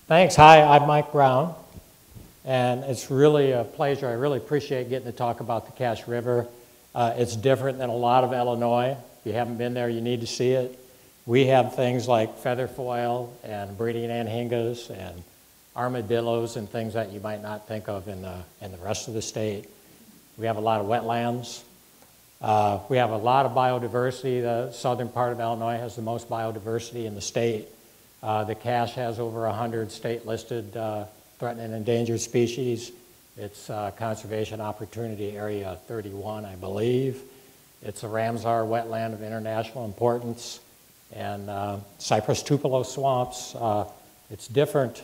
Thanks. Hi, I'm Mike Brown, and it's really a pleasure. I really appreciate getting to talk about the Cache River. It's different than a lot of Illinois. If you haven't been there, you need to see it. We have things like featherfoil and breeding anhingas and armadillos and things that you might not think of in the rest of the state. We have a lot of wetlands. We have a lot of biodiversity. The southern part of Illinois has the most biodiversity in the state. The Cache has over 100 state-listed threatened and endangered species. It's Conservation Opportunity Area 31, I believe. It's a Ramsar wetland of international importance. And cypress tupelo swamps, it's different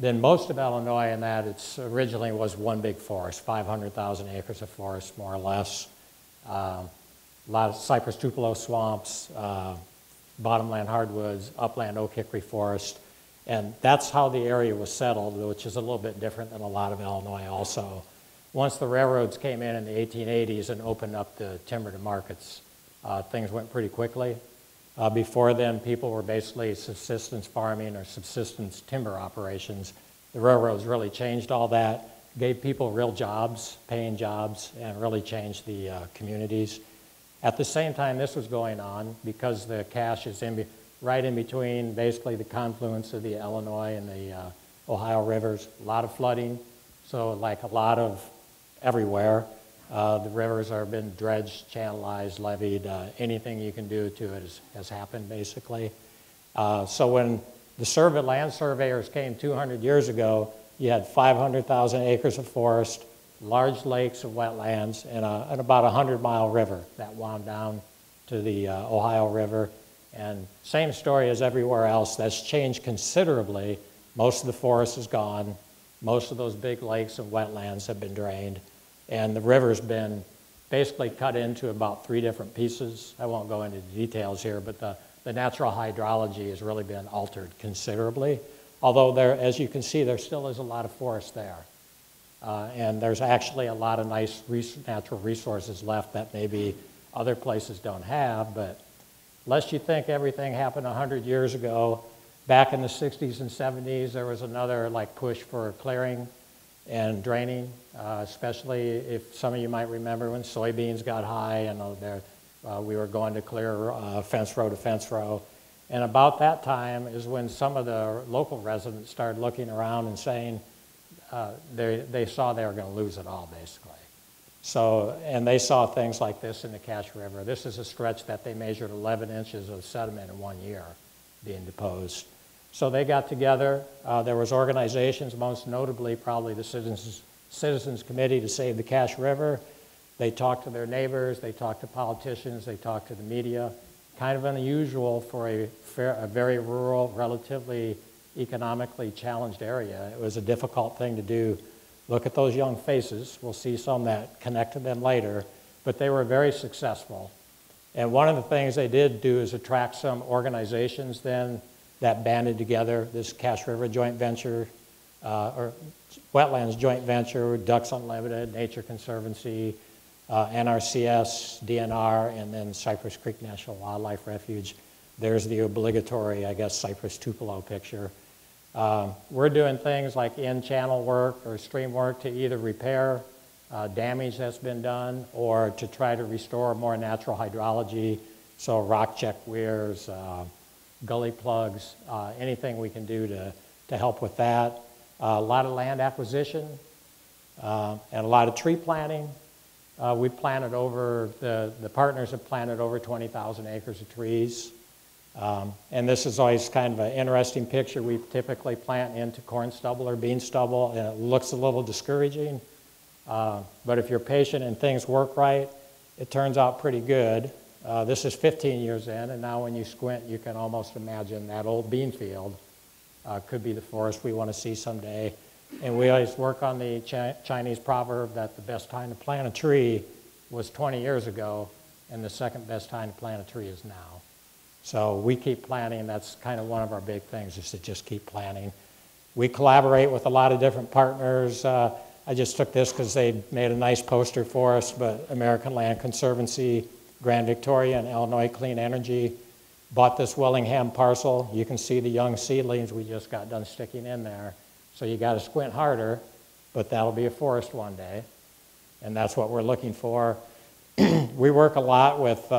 than most of Illinois in that it's originally was one big forest, 500,000 acres of forest, more or less. A lot of cypress tupelo swamps, bottomland hardwoods, upland oak hickory forest, and that's how the area was settled, which is a little bit different than a lot of Illinois also. Once the railroads came in the 1880s and opened up the timber to markets, things went pretty quickly. Before then, people were basically subsistence farming or subsistence timber operations. The railroads really changed all that, gave people real jobs, paying jobs, and really changed the communities. At the same time this was going on, because the Cache is right in between basically the confluence of the Illinois and the Ohio rivers, a lot of flooding, so like a lot of everywhere. The rivers have been dredged, channelized, levied, anything you can do to it has happened basically. So when the land surveyors came 200 years ago, you had 500,000 acres of forest, large lakes of wetlands, and about a 100-mile river that wound down to the Ohio River. And same story as everywhere else. That's changed considerably. Most of the forest is gone. Most of those big lakes and wetlands have been drained. And the river's been basically cut into about 3 different pieces. I won't go into the details here, but the natural hydrology has really been altered considerably. Although as you can see, there still is a lot of forest there. And there's actually a lot of nice natural resources left that maybe other places don't have, but lest you think everything happened 100 years ago, back in the 60s and 70s, there was another push for clearing and draining, especially if some of you might remember when soybeans got high and we were going to clear fence row to fence row. And about that time is when some of the local residents started looking around and saying, they saw they were going to lose it all, basically. So, and they saw things like this in the Cache River. This is a stretch that they measured 11 inches of sediment in 1 year being deposed. So they got together. There was organizations, most notably probably the Citizens Committee to Save the Cache River. They talked to their neighbors. They talked to politicians. They talked to the media. Kind of unusual for a very rural, relatively economically challenged area. It was a difficult thing to do. Look at those young faces. We'll see some that connect to them later, but they were very successful. And one of the things they did do is attract some organizations then that banded together, this Cache River joint venture, or Wetlands joint venture, Ducks Unlimited, Nature Conservancy, NRCS, DNR, and then Cypress Creek National Wildlife Refuge. There's the obligatory, I guess, cypress tupelo picture. We're doing things like in-channel work or stream work to either repair damage that's been done or to try to restore more natural hydrology, so rock check weirs, gully plugs, anything we can do to help with that. A lot of land acquisition and a lot of tree planting. We planted the partners have planted over 20,000 acres of trees. And this is always kind of an interesting picture. We typically plant into corn stubble or bean stubble, and it looks a little discouraging. But if you're patient and things work right, it turns out pretty good. This is 15 years in, and now when you squint, you can almost imagine that old bean field could be the forest we want to see someday. And we always work on the Chinese proverb that the best time to plant a tree was 20 years ago, and the second best time to plant a tree is now. So we keep planting. That's kind of one of our big things, is to just keep planting. We collaborate with a lot of different partners. I just took this because they made a nice poster for us, but American Land Conservancy, Grand Victoria, and Illinois Clean Energy. bought this Willingham parcel. You can see the young seedlings we just got done sticking in there. So you got to squint harder, but that'll be a forest one day. And that's what we're looking for. We work a lot with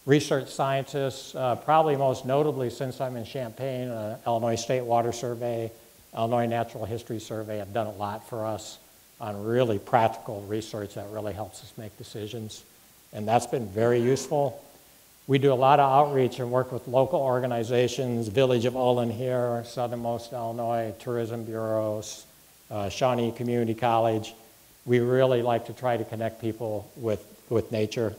research scientists, probably most notably since I'm in Champaign, Illinois State Water Survey, Illinois Natural History Survey have done a lot for us on really practical research that really helps us make decisions. And that's been very useful. We do a lot of outreach and work with local organizations, Village of Olin here, Southernmost Illinois, Tourism Bureaus, Shawnee Community College. We really like to try to connect people with nature.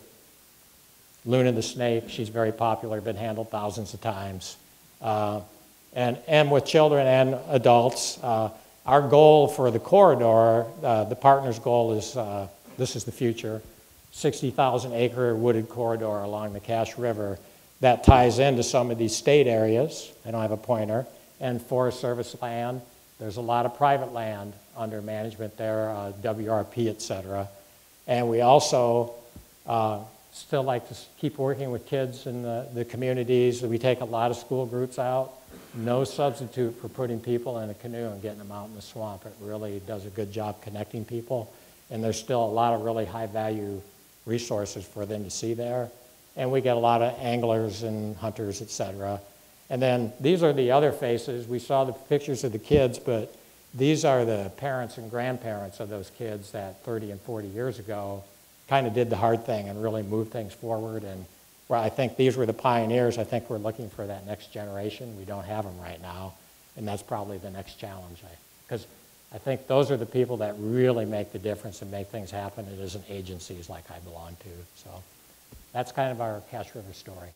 Luna the snake, she's very popular, been handled thousands of times. And with children and adults, our goal for the corridor, the partner's goal is, this is the future, 60,000 acre wooded corridor along the Cache River that ties into some of these state areas. I don't have a pointer. And Forest Service land. There's a lot of private land under management there, WRP, et cetera. And we also still like to keep working with kids in the communities. We take a lot of school groups out. No substitute for putting people in a canoe and getting them out in the swamp. It really does a good job connecting people. And there's still a lot of really high value resources for them to see there. And we get a lot of anglers and hunters, et cetera. And then these are the other faces. We saw the pictures of the kids, but these are the parents and grandparents of those kids that 30 and 40 years ago kind of did the hard thing and really moved things forward. And where I think these were the pioneers. I think we're looking for that next generation. We don't have them right now. And that's probably the next challenge. Because I think those are the people that really make the difference and make things happen. It isn't agencies like I belong to. So that's kind of our Cache River story.